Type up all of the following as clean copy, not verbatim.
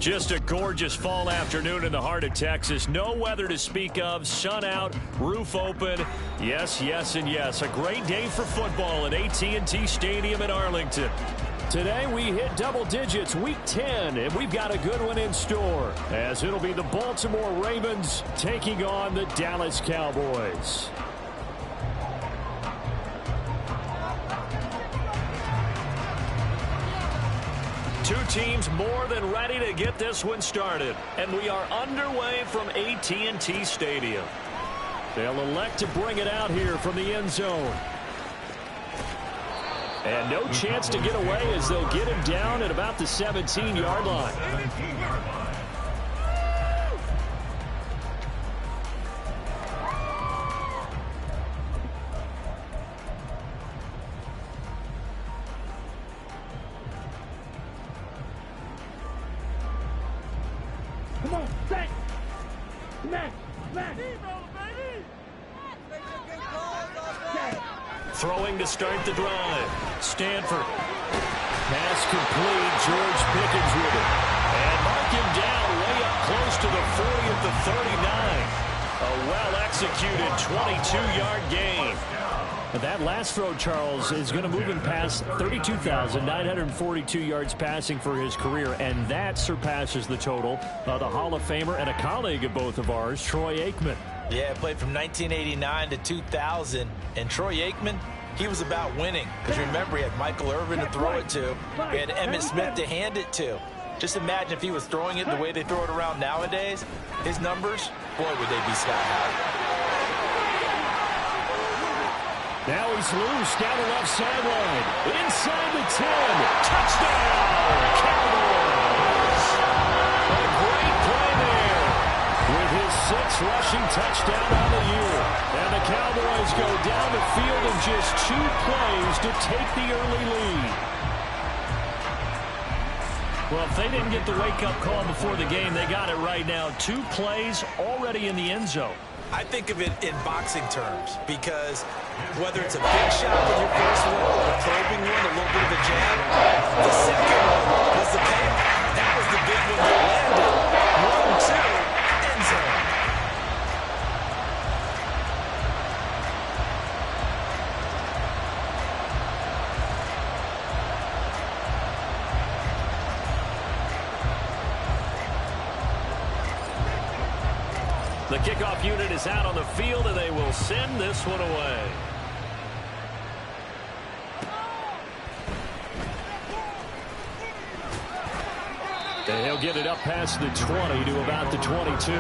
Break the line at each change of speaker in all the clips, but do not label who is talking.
Just a gorgeous fall afternoon in the heart of Texas. No weather to speak of. Sun out, roof open. Yes, yes, and yes. A great day for football at AT&T Stadium in Arlington. Today we hit double digits, week 10, and we've got a good one in store, as it'll be the Baltimore Ravens taking on the Dallas Cowboys. Two teams more than ready to get this one started, and we are underway from AT&T Stadium. They'll elect to bring it out here from the end zone. And no chance to get away as they'll get him down at about the 17-yard line.
Come on, back! Back! Back!
Throwing to start the drive. Stanford. Pass complete. George Pickens with it. And mark him down way up close to the 40 at the 39. A well-executed 22-yard gain. That last throw, Charles, is going to move him past 32,942 yards passing for his career, and that surpasses the total of the Hall of Famer and a colleague of both of ours, Troy Aikman.
Yeah, played from 1989 to 2000, and Troy Aikman, he was about winning. Because remember, he had Michael Irvin to throw it to. He had Emmitt Smith to hand it to. Just imagine if he was throwing it the way they throw it around nowadays, his numbers, boy, would they be sky high.
Now he's loose down the left sideline. Inside the 10. Touchdown, Cowboys. A great play there with his 6th rushing touchdown on the year. And the Cowboys go down the field in just 2 plays to take the early lead. Well, if they didn't get the wake-up call before the game, they got it right now. 2 plays already in the end zone.
I think of it in boxing terms, because whether it's a big shot with your first one or a probing one, a little bit of a jab, the second one was the payoff. That was the big one that landed. 1-2, end zone.
The kickoff unit is out on the field, and they will send this one away. And he'll get it up past the 20 to about the 22.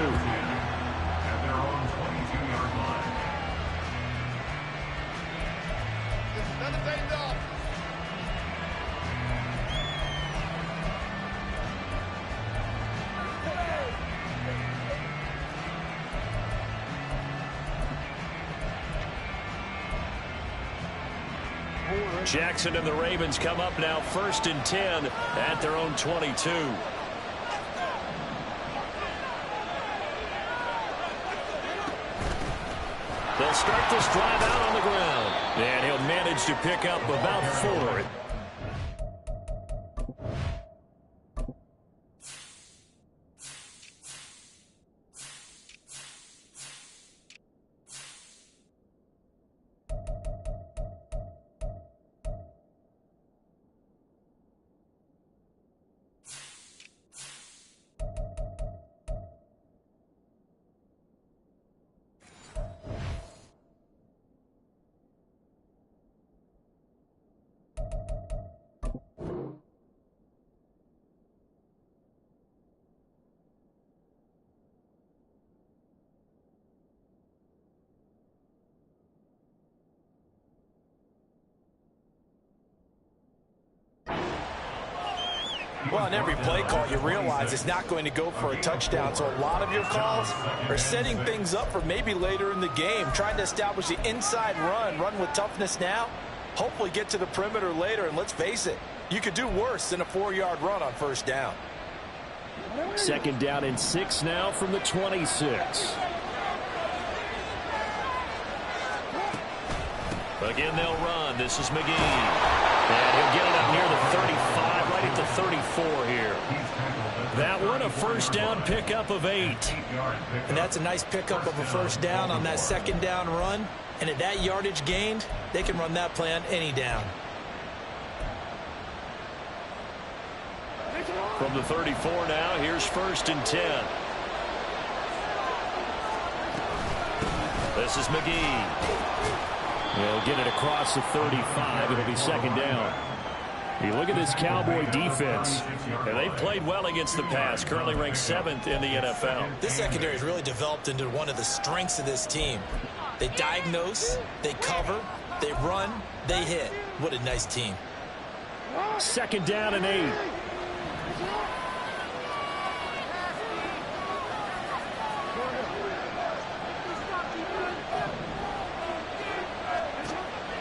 Jackson and the Ravens come up now 1st and 10 at their own 22. They'll start this drive out on the ground. And he'll manage to pick up about 4.
Well, on every play call, you realize it's not going to go for a touchdown. So a lot of your calls are setting things up for maybe later in the game, trying to establish the inside run with toughness now, hopefully get to the perimeter later. And let's face it, You could do worse than a 4-yard run on first down.
2nd down and 6 now from the 26. Again, they'll run. This is McGee. And he'll get it up near the 35, right at the 34 here. That one, a first down pickup of 8.
And that's a nice pickup of a first down on that 2nd down run. And at that yardage gained, they can run that play on any down.
From the 34 now, here's 1st and 10. This is McGee. They'll get it across the 35. It'll be 2nd down. You look at this Cowboy defense, and they played well against the pass, currently ranked 7th in the NFL.
This secondary has really developed into one of the strengths of this team. They diagnose, they cover, they run, they hit. What a nice team.
2nd down and 8.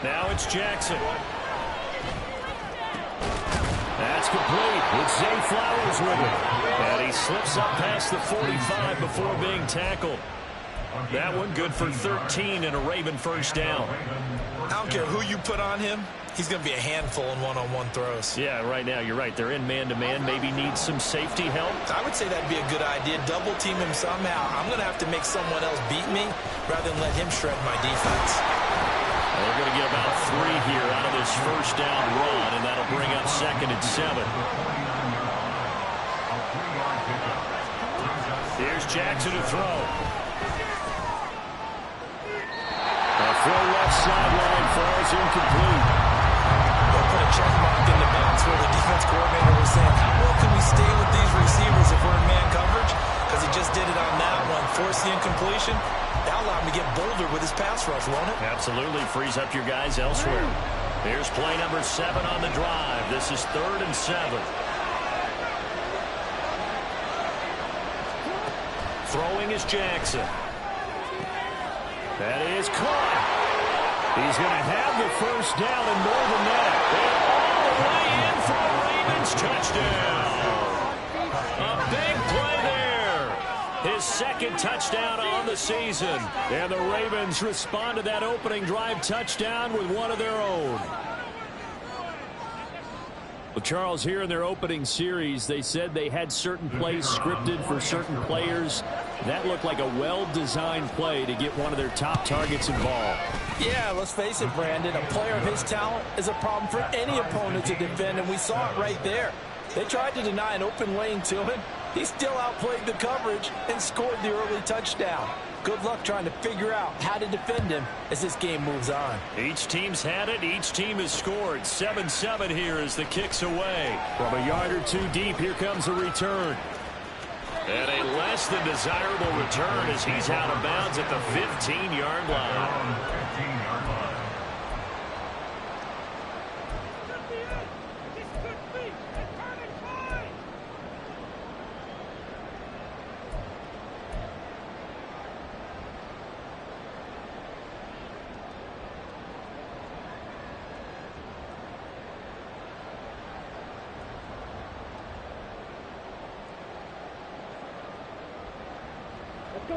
Now it's Jackson. That's complete. It's Zay Flowers with it. And he slips up past the 45 before being tackled. That one good for 13 and a Raven first down.
I don't care who you put on him. He's going to be a handful in one-on-one throws.
Yeah, right now, you're right. They're in man-to-man. Maybe needs some safety help.
I would say that'd be a good idea. Double team him somehow. I'm going to have to make someone else beat me rather than let him shred my defense.
They're going to get about 3 here out of this first down run, and that'll bring up 2nd and 7. Here's Jackson to throw. A throw left sideline falls incomplete.
They'll put a check mark in the box where the defense coordinator was saying, how well can we stay with these receivers if we're in man coverage? Because he just did it on that one. Force the incompletion. That'll allow him to get bolder with his pass rush, won't it?
Absolutely. Frees up your guys elsewhere. Here's play number 7 on the drive. This is 3rd and 7. Throwing is Jackson. That is caught. He's going to have the first down and more than that. And all the way in for a Ravens touchdown. A big play there. His 2nd touchdown on the season. And the Ravens respond to that opening drive touchdown with one of their own. Well, Charles, here in their opening series, they said they had certain plays scripted for certain players. That looked like a well-designed play to get one of their top targets involved.
Yeah, let's face it, Brandon. A player of his talent is a problem for any opponent to defend, and we saw it right there. They tried to deny an open lane to him. He still outplayed the coverage and scored the early touchdown. Good luck trying to figure out how to defend him as this game moves on.
Each team's had it. Each team has scored. 7-7 here as the kick's away. From a yard or 2 deep, here comes a return. And a less than desirable return as he's out of bounds at the 15-yard line.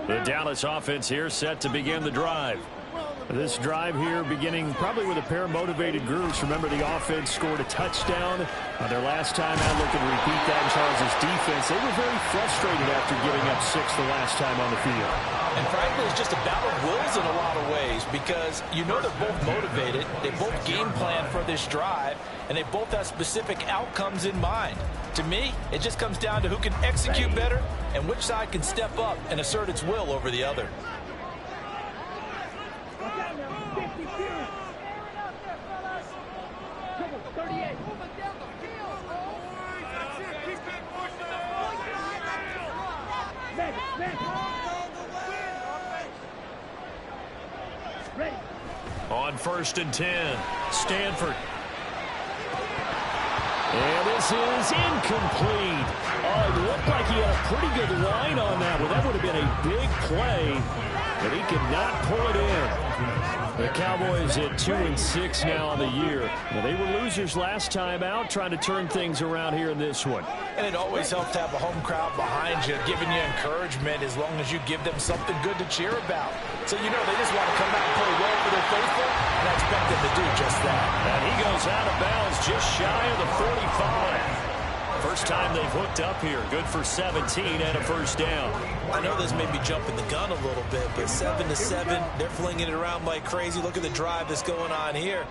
The Dallas offense here set to begin the drive. This drive here beginning probably with a pair of motivated groups. Remember, the offense scored a touchdown their last time out. Looking to repeat that in Charles' defense. They were very frustrated after giving up 6 the last time on the field.
And frankly, it's just a battle of wills in a lot of ways because you know they're both motivated. They both game plan for this drive, and they both have specific outcomes in mind. To me, it just comes down to who can execute better and which side can step up and assert its will over the other.
On 1st and 10, Stanford. And this is incomplete. Oh, it looked like he had a pretty good line on that one. That would have been a big play. but he cannot pull it in. The Cowboys at 2-6 now on the year. Well, they were losers last time out, trying to turn things around here in this one.
And it always helps to have a home crowd behind you, giving you encouragement as long as you give them something good to cheer about. So you know they just want to come out and play well for their faithful, and I expect them to do just that.
And he goes out of bounds just shy of the 45. First time they've hooked up here. Good for 17 and a first down.
I know this may be jumping the gun a little bit, but 7-7, they're flinging it around like crazy. Look at the drive that's going on here.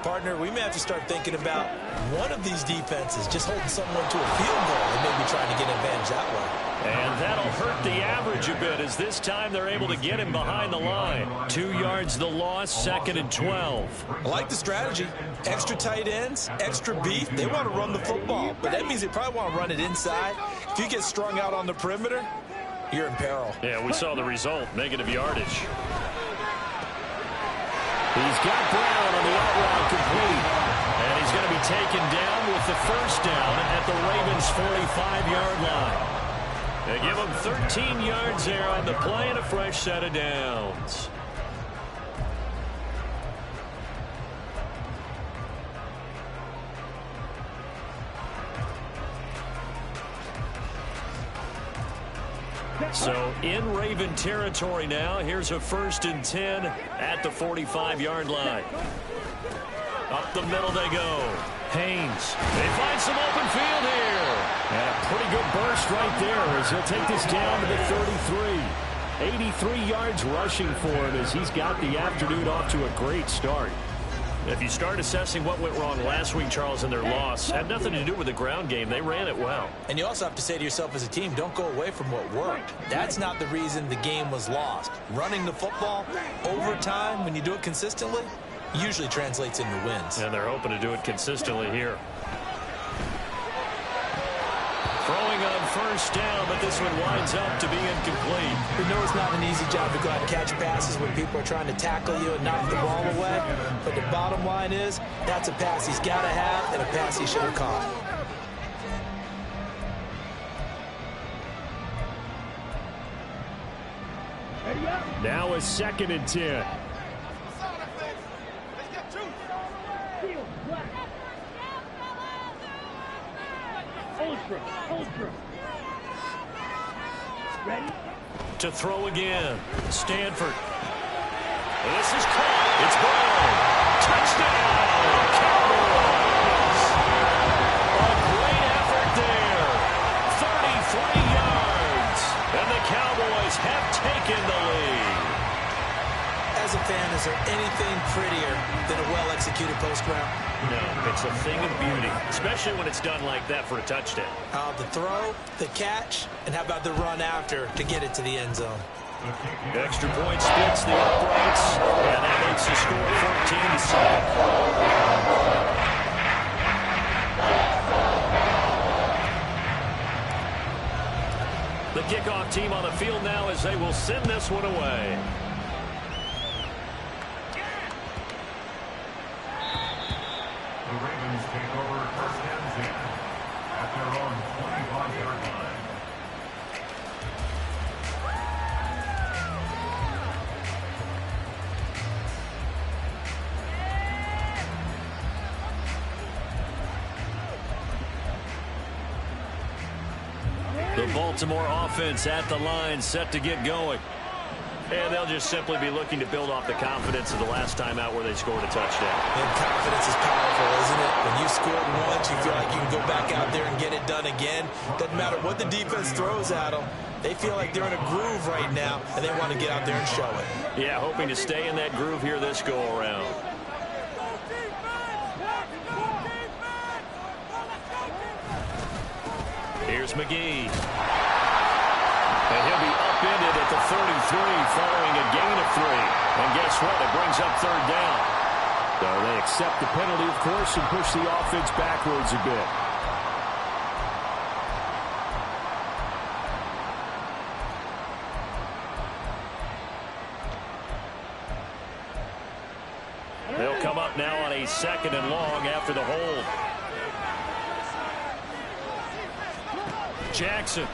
Partner, we may have to start thinking about one of these defenses just holding someone to a field goal and maybe trying to get an advantage that way.
And that'll hurt the average a bit as this time they're able to get him behind the line. 2 yards the loss, 2nd and 12.
I like the strategy. Extra tight ends, extra beef. They want to run the football, but that means they probably want to run it inside. If you get strung out on the perimeter, you're in peril.
Yeah, we saw the result, negative yardage. He's got Brown on the out route complete. And he's going to be taken down with the first down at the Ravens' 45-yard line. They give him 13 yards there on the play and a fresh set of downs. So in Raven territory now. Here's a 1st and 10 at the 45-yard line. Up the middle they go. Haynes. They find some open field here. And a pretty good burst right there as he'll take this down to the 33. 83 yards rushing for him as he's got the afternoon off to a great start. If you start assessing what went wrong last week, Charles, in their loss, had nothing to do with the ground game. They ran it well.
And you also have to say to yourself as a team, don't go away from what worked. That's not the reason the game was lost. Running the football over time, when you do it consistently, usually translates into wins.
And they're hoping to do it consistently here. Throwing on first down, but this one winds up to be incomplete.
We know it's not an easy job to go out and catch passes when people are trying to tackle you and knock the ball away. But the bottom line is, that's a pass he's got to have and a pass he should have caught.
Now a 2nd and 10.
Ultra. Ready?
To throw again. Stanford. This is caught. It's Brown. Touchdown, Cowboys. A great effort there. 33 yards. And the Cowboys have taken the lead.
As a fan, is there anything prettier than a well-executed post route?
No, it's a thing of beauty, especially when it's done like that for a touchdown.
The throw, the catch, and how about the run after to get it to the end zone?
Extra point splits the uprights, and that makes the score 14-7. The kickoff team on the field now as they will send this one away.
The Ravens take over 1st and 10 at their own 25-yard line.
The Baltimore offense at the line, set to get going. And they'll just simply be looking to build off the confidence of the last time out where they scored a touchdown.
And confidence is powerful, isn't it? When you scored once, you feel like you can go back out there and get it done again. Doesn't matter what the defense throws at them. They feel like they're in a groove right now, and they want to get out there and show it.
Yeah, hoping to stay in that groove here this go-around. Here's McGee. And he'll be upended at the 33 following a gain of 3. And guess what? It brings up 3rd down. So they accept the penalty, of course, and push the offense backwards a bit. They'll come up now on a 2nd and long after the hold. Jackson.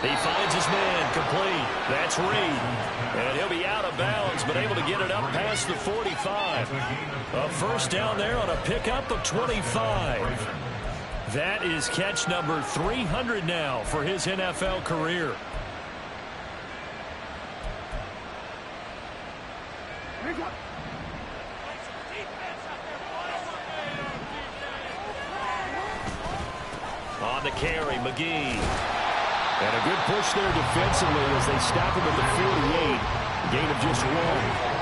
He finds his man, complete. That's Reed. And he'll be out of bounds, but able to get it up past the 45. A first down there on a pickup of 25. That is catch number 300 now for his NFL career. On the carry, McGee. And a good push there defensively as they stop him at the 48. Gain of just 1.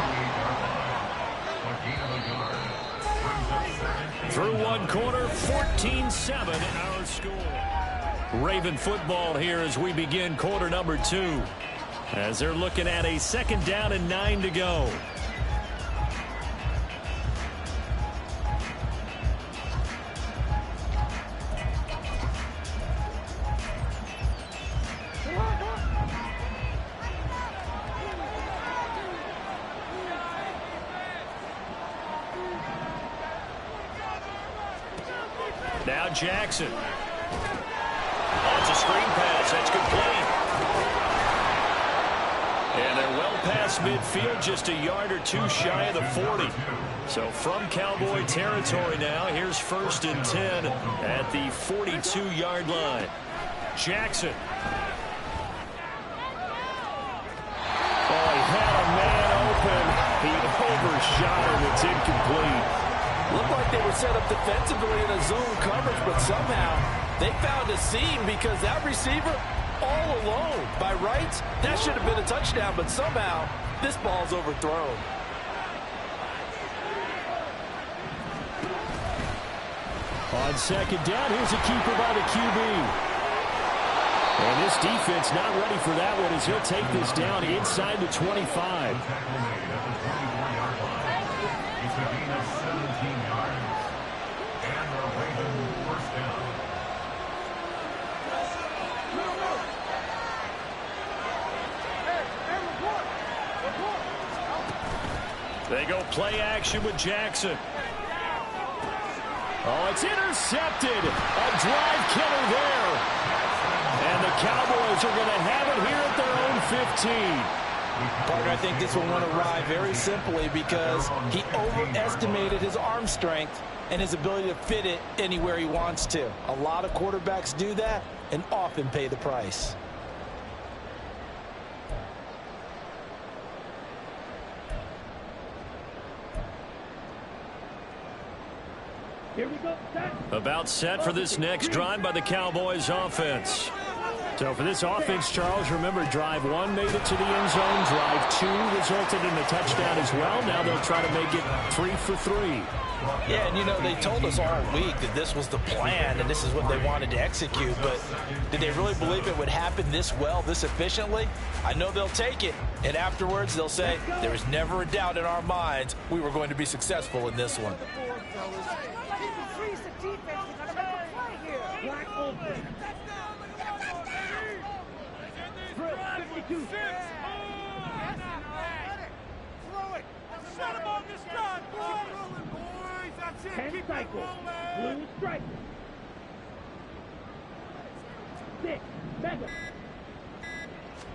Through one quarter, 14-7 our score. Raven football here as we begin quarter number 2. As they're looking at a second down and 9 to go. Now Jackson. Oh, it's a screen pass. That's complete. And they're well past midfield, just a yard or two shy of the 40. So from Cowboy territory now, here's 1st and 10 at the 42-yard line. Jackson. Oh, he had a man open. He overshot him. It's incomplete.
Looked like they were set up defensively in a zone coverage, but somehow they found a seam because that receiver all alone. By rights, that should have been a touchdown, but somehow this ball's overthrown.
On second down, here's a keeper by the QB. And this defense not ready for that one as he'll take this down inside the 25. They go play action with Jackson. Oh, it's intercepted. A drive killer there. And the Cowboys are going to have it here at their own 15.
Parker, I think this one went awry very simply because he overestimated his arm strength and his ability to fit it anywhere he wants to. A lot of quarterbacks do that and often pay the price.
Here we go. Set.
About set for this next drive by the Cowboys offense. So for this offense, Charles, remember drive 1 made it to the end zone. Drive 2 resulted in a touchdown as well. Now they'll try to make it 3 for 3.
Yeah, and you know, they told us all week that this was the plan and this is what they wanted to execute, but did they really believe it would happen this well, this efficiently? I know they'll take it, and afterwards they'll say, there was never a doubt in our minds we were going to be successful in this one.
Ten cycles. Blue strike. 6. Mega.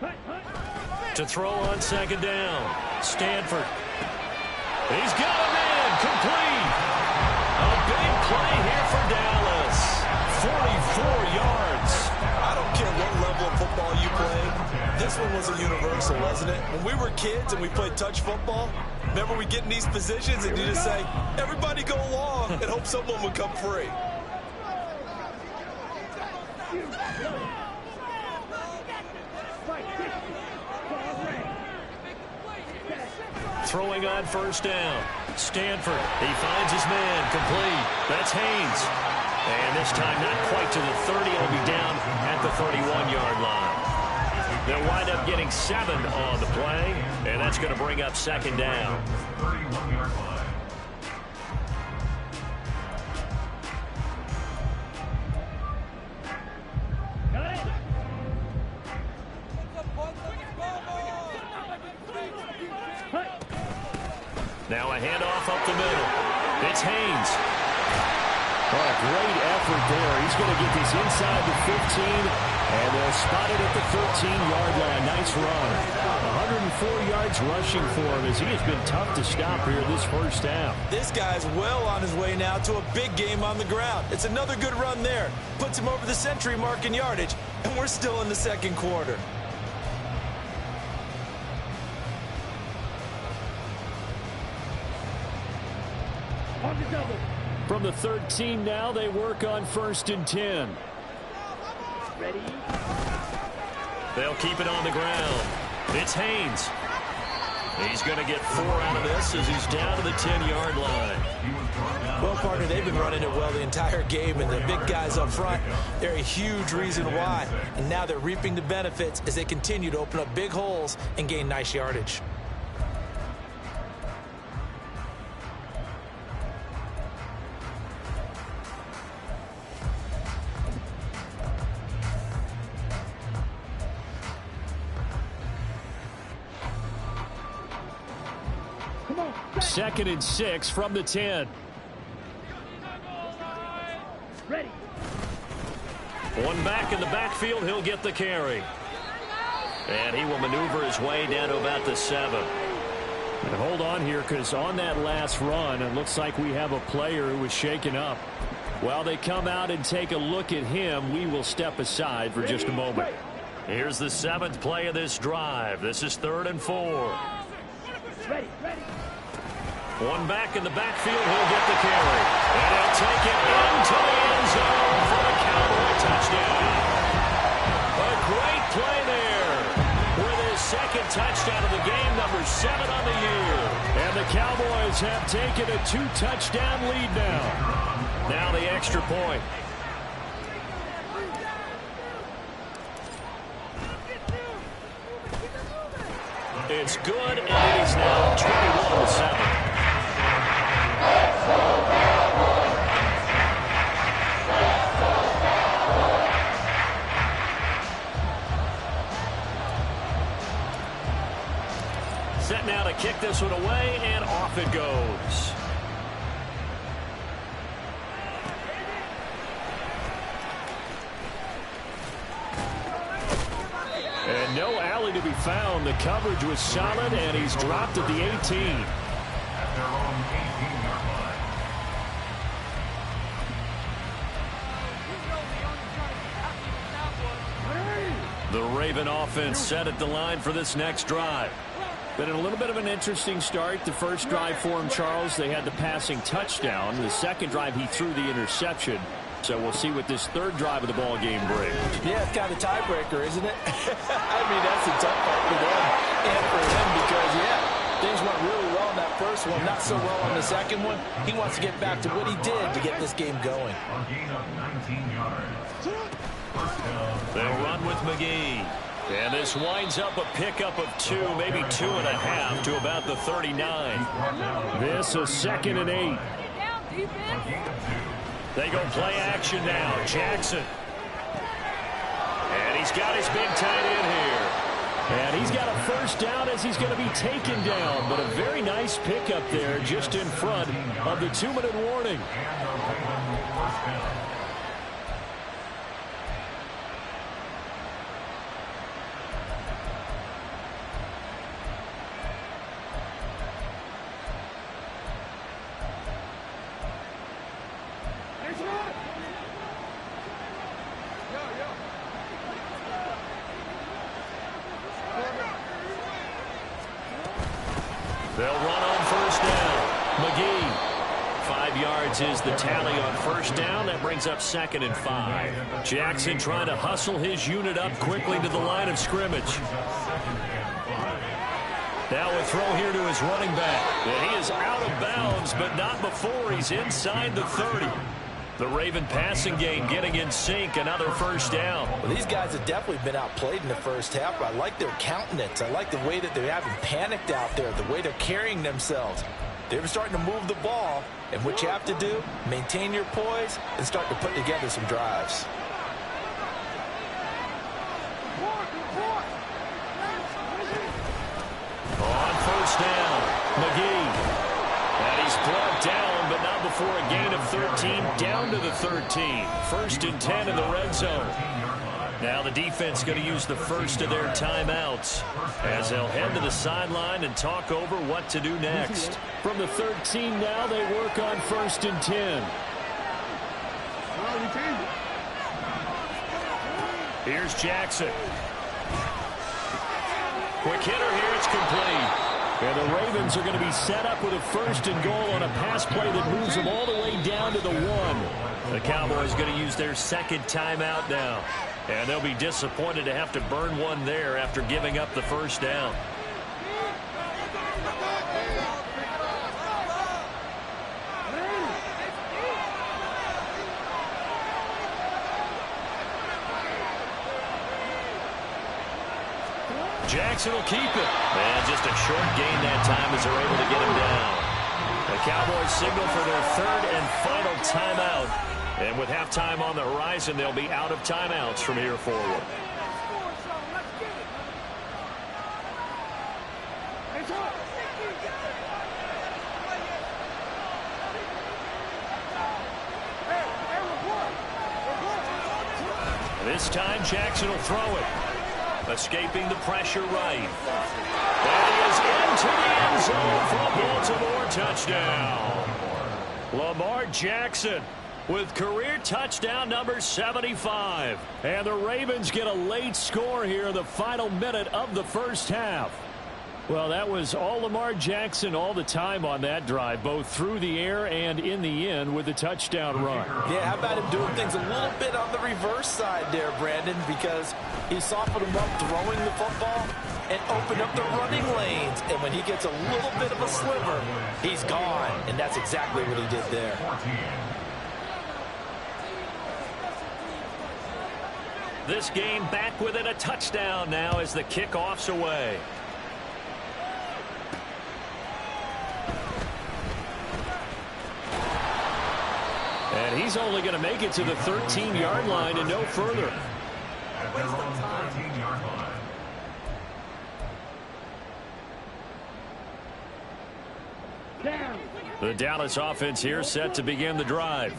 Hut, hut.
To throw on second down. Stanford. He's got a man. Complete. A big play here for Dallas. 44 yards.
I don't care what level of football you play. This one was a universal, wasn't it? When we were kids and we played touch football, remember we get in these positions and you just say, everybody go along and hope someone would come free.
Throwing on first down. Stanford. He finds his man. Complete. That's Haynes. And this time not quite to the 30. He'll be down at the 31-yard line. They'll wind up getting 7 on the play, and that's going to bring up second down.
31-yard line.
Got it.
Now a handoff up the middle. It's Haynes. Well, a great effort there. He's going to get this inside the 15, and they'll spot it at the 13-yard line. Nice run. 104 yards rushing for him as he has been tough to stop here this first half.
This guy's well on his way now to a big game on the ground. It's another good run there. Puts him over the century mark in yardage, and we're still in the second quarter.
On the double.
From the 13 now, they work on 1st and 10.
Ready?
They'll keep it on the ground. It's Haynes. He's going to get 4 out of this as he's down to the 10-yard line.
Well, partner, they've been running it well the entire game, and the big guys up front, they're a huge reason why. And now they're reaping the benefits as they continue to open up big holes and gain nice yardage.
Second and 6 from the 10.
Ready.
One back in the backfield. He'll get the carry. And he will maneuver his way down to about the 7. And hold on here, because on that last run, it looks like we have a player who was shaken up. While they come out and take a look at him, we will step aside for just a moment. Here's the 7th play of this drive. This is 3rd and 4.
Ready.
One back in the backfield, he'll get the carry. And he'll take it into the end zone for a Cowboy touchdown. A great play there with his 2nd touchdown of the game, number 7 on the year. And the Cowboys have taken a 2-touchdown lead now. Now the extra point. It's good, and it is now 21-7. Set now to kick this one away, and off it goes. And no alley to be found. The coverage was solid, and he's dropped at the 18.
At their own 18-yard line.
The Raven offense set at the line for this next drive. Been a little bit of an interesting start. The first drive for him, Charles, they had the passing touchdown. The second drive, he threw the interception. So we'll see what this third drive of the ball game brings.
Yeah, it's kind of a tiebreaker, isn't it? I mean, that's a tough part for them and for him because, yeah, things went really well in that first one, not so well on the second one. He wants to get back to what he did to get this game going.
A gain of 19 yards. First down.
They'll run with McGee. And this winds up a pickup of 2, maybe 2.5 to about the 39. This is 2nd and 8. They go play action now. Jackson. And he's got his big tight end here. And he's got a first down as he's going to be taken down. But a very nice pickup there just in front of the 2-minute warning. They'll run on first down. McGee. 5 yards is the tally on first down. That brings up 2nd and 5. Jackson trying to hustle his unit up quickly to the line of scrimmage. Now a throw here to his running back. And he is out of bounds, but not before he's inside the 30. The Raven passing game getting in sync. Another first down.
Well, these guys have definitely been outplayed in the first half. I like their countenance. I like the way that they haven't panicked out there, the way they're carrying themselves. They're starting to move the ball, and what you have to do, maintain your poise and start to put together some drives.
On first down, McGee. And he's is brought down, but not before a gain of 13, down to the 13. 1st and 10 in the red zone. Now the defense going to use the first of their timeouts as they'll head to the sideline and talk over what to do next.
From the 13 now, they work on 1st and 10.
Here's Jackson. Quick hitter here. It's complete.
And the Ravens are going to be set up with a 1st and goal on a pass play that moves them all the way down to the 1.
The Cowboys going to use their 2nd timeout now. And they'll be disappointed to have to burn one there after giving up the 1st down. Jackson will keep it. And just a short gain that time as they're able to get him down. The Cowboys signal for their 3rd and final timeout. And with halftime on the horizon, they'll be out of timeouts from here forward. This time, Jackson will throw it. Escaping the pressure right. And he is into the end zone for a Baltimore touchdown. Lamar Jackson with career touchdown number 75.
And the Ravens get a late score here in the final minute of the 1st half. Well, that was all Lamar Jackson all the time on that drive, both through the air and in the end with the touchdown run.
Yeah, how about him doing things a little bit on the reverse side there, Brandon, because he softened him up throwing the football and opened up the running lanes. And when he gets a little bit of a sliver, he's gone. And that's exactly what he did there.
This game back within a touchdown now as the kickoff's away.
And he's only going to make it to the 13-yard line and no further.
At their own 13-yard line.
The Dallas offense here set to begin the drive.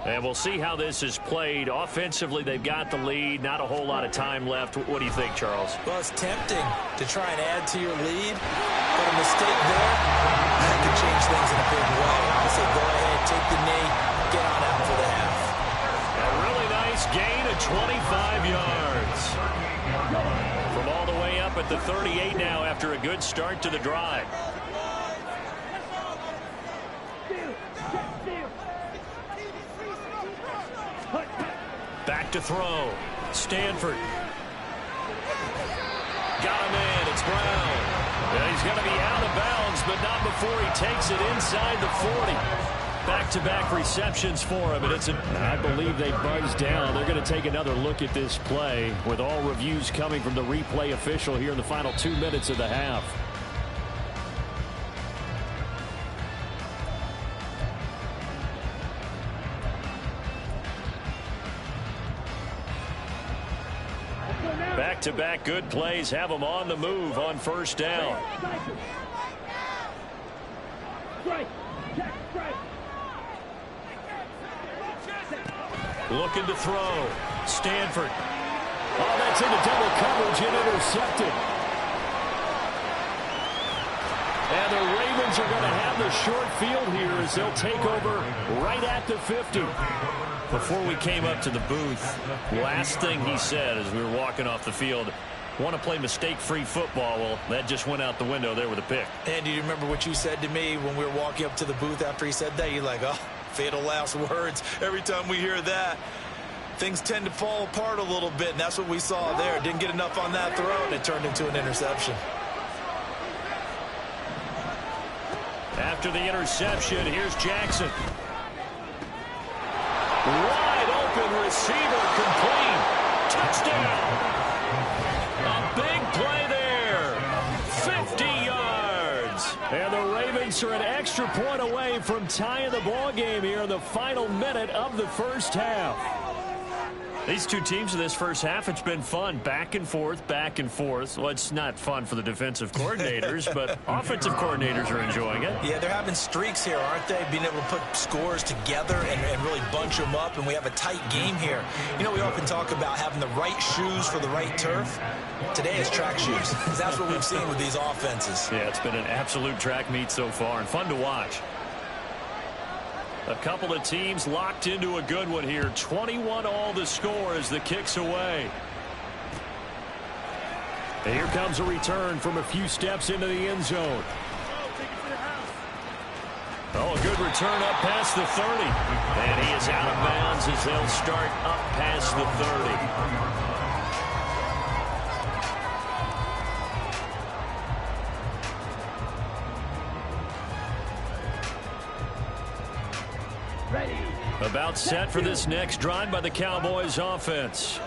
And we'll see how this is played. Offensively, they've got the lead. Not a whole lot of time left. What do you think, Charles?
Well, it's tempting to try and add to your lead, but a mistake there, that could change things in a big way. I say go ahead, take the knee, get on out for the half.
A really nice gain of 25 yards. From all the way up at the 38 now after a good start to the drive. Back to throw. Stanford. Got him in. It's Brown. And he's going to be out of bounds, but not before he takes it inside the 40. Back-to-back receptions for him, and I believe they buzzed down. They're going to take another look at this play with all reviews coming from the replay official here in the final 2 minutes of the half. Back-to-back good plays have them on the move on first down. Looking to throw. Stanford.
Oh, that's into double coverage and intercepted. And the Ravens are going to have the short field here as they'll take over right at the 50.
Before we came up to the booth, last thing he said as we were walking off the field, want to play mistake-free football. Well, that just went out the window there with a pick.
And do you remember what you said to me when we were walking up to the booth after he said that? You're like, oh, fatal last words. Every time we hear that, things tend to fall apart a little bit, and that's what we saw there. Didn't get enough on that throw, and it turned into an interception.
After the interception, here's Jackson. Wide open receiver, complete. Touchdown. A big play there. 50 yards.
And the Ravens are an extra point away from tying the ball game here in the final minute of the first half.
These two teams in this first half, it's been fun. Back and forth, back and forth. Well, it's not fun for the defensive coordinators, but offensive coordinators are enjoying it.
Yeah, they're having streaks here, aren't they? Being able to put scores together and really bunch them up, and we have a tight game here. You know, we often talk about having the right shoes for the right turf. Today it's track shoes. That's what we've seen with these offenses.
Yeah, it's been an absolute track meet so far, and fun to watch. A couple of teams locked into a good one here. 21 all the score as the kick's away. And here comes a return from a few steps into the end zone. Oh, a good return up past the 30. And he is out of bounds as they'll start up past the 30. About set for this next drive by the Cowboys offense.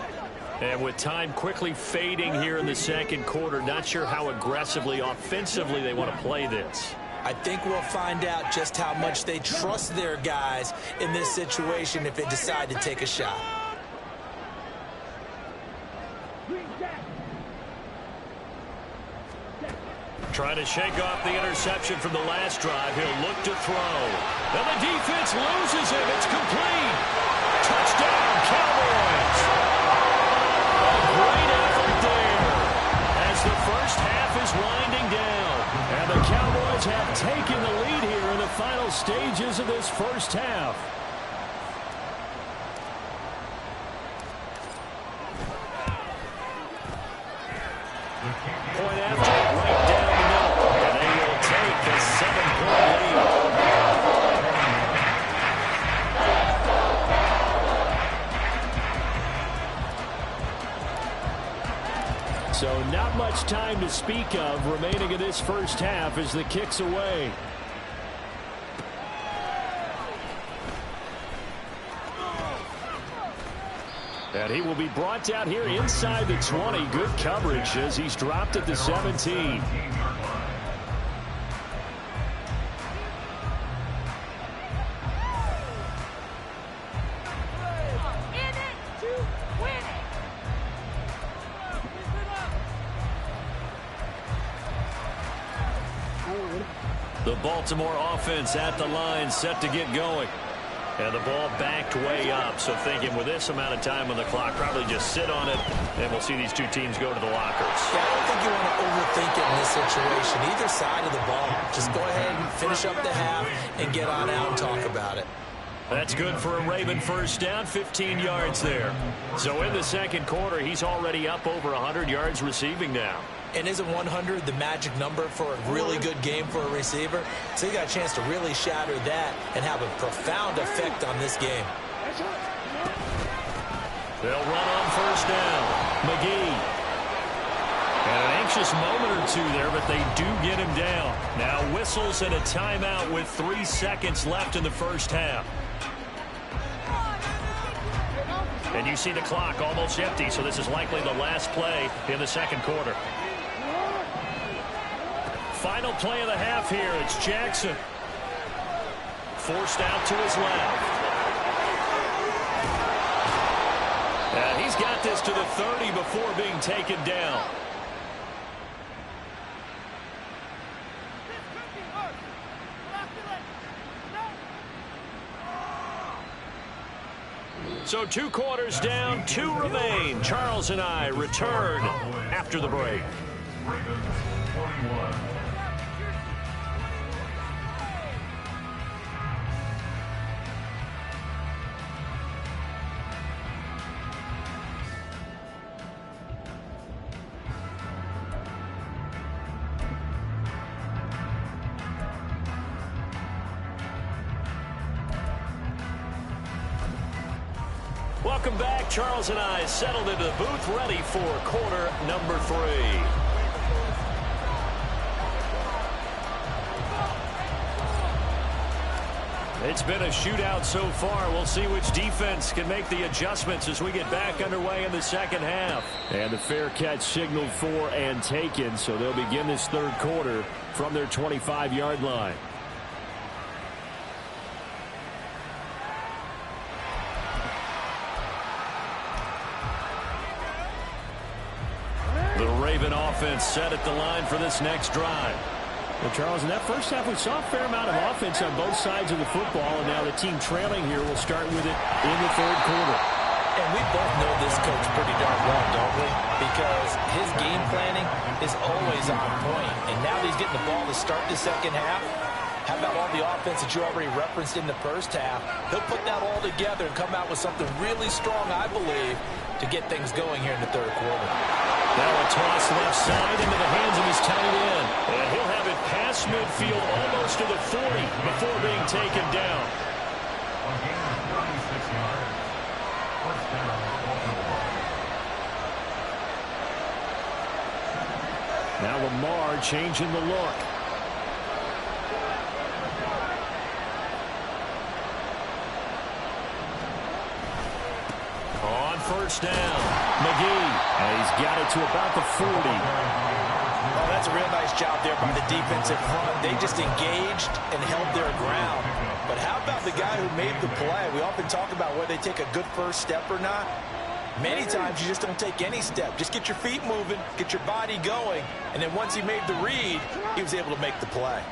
And with time quickly fading here in the second quarter, not sure how aggressively, offensively they want to play this.
I think we'll find out just how much they trust their guys in this situation if they decide to take a shot.
Trying to shake off the interception from the last drive. He'll look to throw. And the defense loses him. It's complete. Touchdown, Cowboys. A great effort there as the first half is winding down. And the Cowboys have taken the lead here in the final stages of this first half. Point after right down the middle. And they will take the 7-point lead. So not much time to speak of remaining in this first half as the kick's away. And he will be brought down here inside the 20. Good coverage as he's dropped at the 17. The Baltimore offense at the line, set to get going. And the ball backed way up, so thinking with this amount of time on the clock, probably just sit on it, and we'll see these two teams go to the lockers.
Yeah, I don't think you want to overthink it in this situation. Either side of the ball. Just go ahead and finish up the half and get on out and talk about it.
That's good for a Raven first down, 15 yards there. So in the second quarter, he's already up over 100 yards receiving now.
And isn't 100 the magic number for a really good game for a receiver? So you got a chance to really shatter that and have a profound effect on this game.
They'll run on first down. McGee. And an anxious moment or two there, but they do get him down. Now whistles and a timeout with 3 seconds left in the first half. And you see the clock almost empty, so this is likely the last play in the second quarter. Final play of the half here. It's Jackson. Forced out to his left. And he's got this to the 30 before being taken down. So 2 quarters down, 2 remain. Charles and I return after the break.
Ravens 21.
Welcome back. Charles and I settled into the booth, ready for quarter number 3. It's been a shootout so far. We'll see which defense can make the adjustments as we get back underway in the second half. And the fair catch signaled for and taken, so they'll begin this third quarter from their 25-yard line. Raven offense set at the line for this next drive.
Well, Charles, in that first half, we saw a fair amount of offense on both sides of the football, and now the team trailing here will start with it in the third quarter.
And we both know this coach pretty darn well, don't we? Because his game planning is always on point. And now that he's getting the ball to start the second half, how about all the offense that you already referenced in the first half? He'll put that all together and come out with something really strong, I believe, to get things going here in the third quarter.
Now a toss left side into the hands of his tight end. And he'll have it past midfield almost to the 40 before being taken down.
On gain of 36 yards. First down, Baltimore.
Now Lamar changing the look. On first down, McGee. And he's got it to about the 40.
Oh, that's a real nice job there by the defensive front. They just engaged and held their ground. But how about the guy who made the play? We often talk about whether they take a good first step or not. Many times you just don't take any step. Just get your feet moving, get your body going, and then once he made the read, he was able to make the play.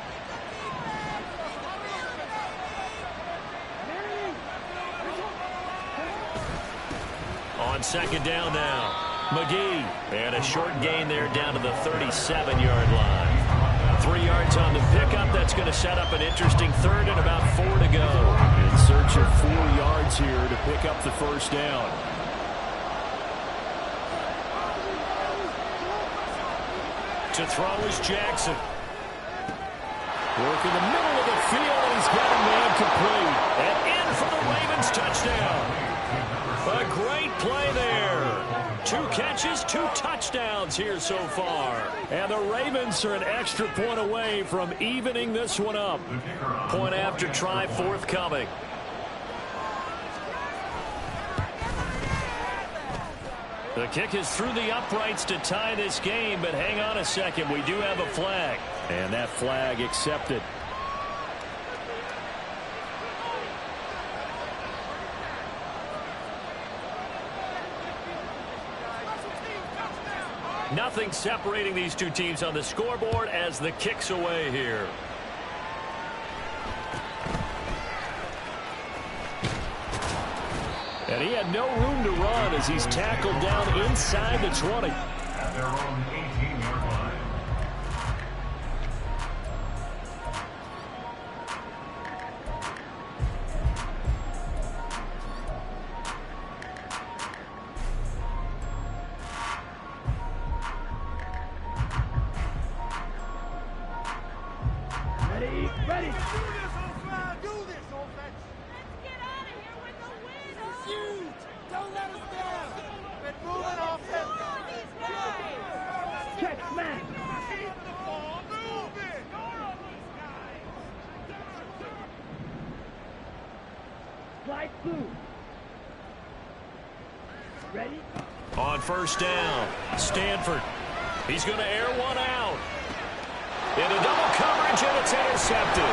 On second down now, McGee. And a short gain there down to the 37-yard line. 3 yards on the pickup. That's going to set up an interesting third and about 4 to go. In search of 4 yards here to pick up the first down. To throw is Jackson. Work in the middle of the field, and he's got a man complete. And in for the Ravens touchdown. A great play there. 2 catches, 2 touchdowns here so far. And the Ravens are an extra point away from evening this one up. Point after try forthcoming. The kick is through the uprights to tie this game, but hang on a second. We do have a flag. And that flag accepted. Nothing separating these two teams on the scoreboard as the kick's away here. And he had no room to run as he's tackled down inside the 20.
At their own 18-yard line.
Ready, ready.
Do this, offense. Let's get out of here with the win. It's huge. Don't let us down. We're moving offense.
Check, smash.
Keep the ball moving.
Slide through. Ready?
On first down, Stanford. He's going to air one out. Into double coverage, and it's intercepted.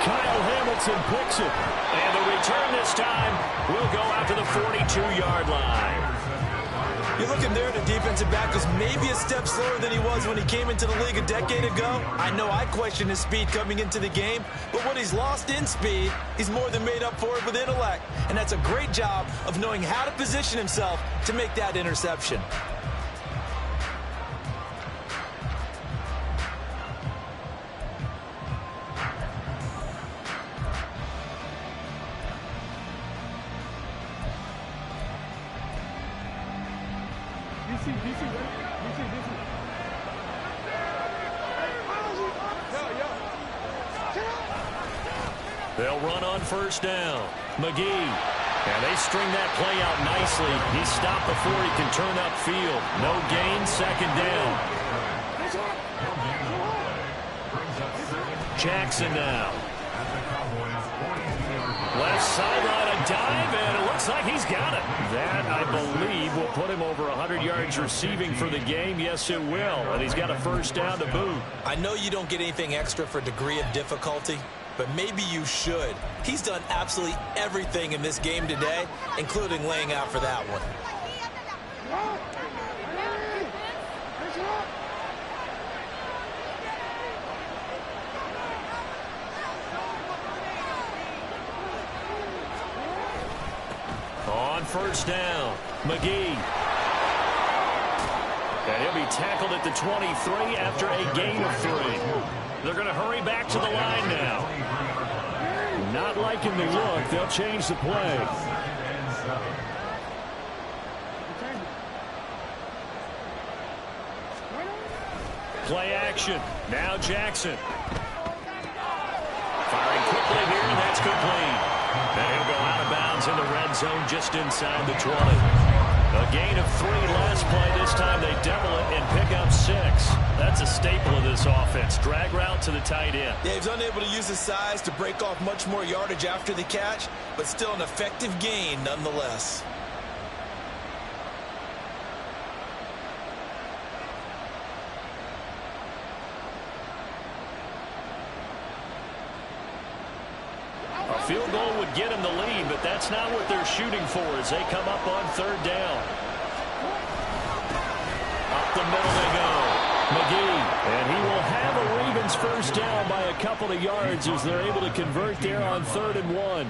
Kyle Hamilton picks it. And the return this time will go out to the 42-yard line.
You're looking there at a defensive back who's maybe a step slower than he was when he came into the league a decade ago. I know I questioned his speed coming into the game, but what he's lost in speed, he's more than made up for it with intellect. And that's a great job of knowing how to position himself to make that interception.
They'll run on first down. McGee. And they string that play out nicely. He's stopped before he can turn upfield. No gain, second down. Jackson now. Left sideline, a dive, and it looks like he's got it. That, I believe, will put him over 100 yards receiving for the game. Yes, it will. And he's got a first down to boot.
I know you don't get anything extra for degree of difficulty, but maybe you should. He's done absolutely everything in this game today, including laying out for that one.
On first down, McGee. And he'll be tackled at the 23 after a gain of 3. They're going to hurry back to the line now. Not liking the look. They'll change the play. Play action. Now Jackson. Firing quickly here, and that's complete. And he'll go out of bounds in the red zone just inside the 20. A gain of 3 last play. This time they double it and pick up 6. That's a staple of this offense. Drag route to the tight end.
Yeah, he's unable to use his size to break off much more yardage after the catch, but still an effective gain nonetheless.
A field goal would get him the lead, but that's not what they're shooting for as they come up on third down. Up the middle they go. McGee, and he will have a Ravens first down by a couple of yards as they're able to convert there on 3rd and 1.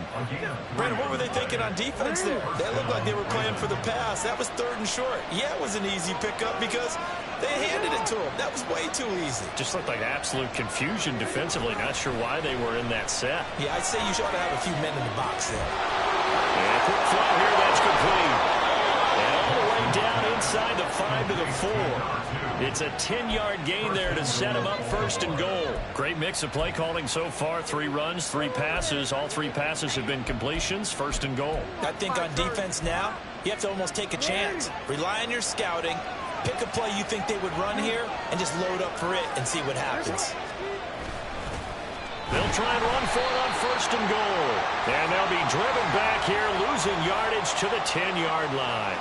Brandon, what were they thinking on defense there? They looked like they were playing for the pass. That was 3rd and short. Yeah, it was an easy pickup because they handed it to him. That was way too easy.
Just looked like absolute confusion defensively. Not sure why they were in that set.
Yeah, I'd say you should have a few men in the box there.
And quick throw here, that's complete. And all the way down inside the 5 to the 4. It's a 10-yard gain there to set him up 1st and goal. Great mix of play calling so far. 3 runs, 3 passes. All 3 passes have been completions. 1st and goal.
I think on defense now, you have to almost take a chance. Rely on your scouting. Pick a play you think they would run here and just load up for it and see what happens.
They'll try and run for it on 1st and goal. And they'll be driven back here, losing yardage to the 10-yard line.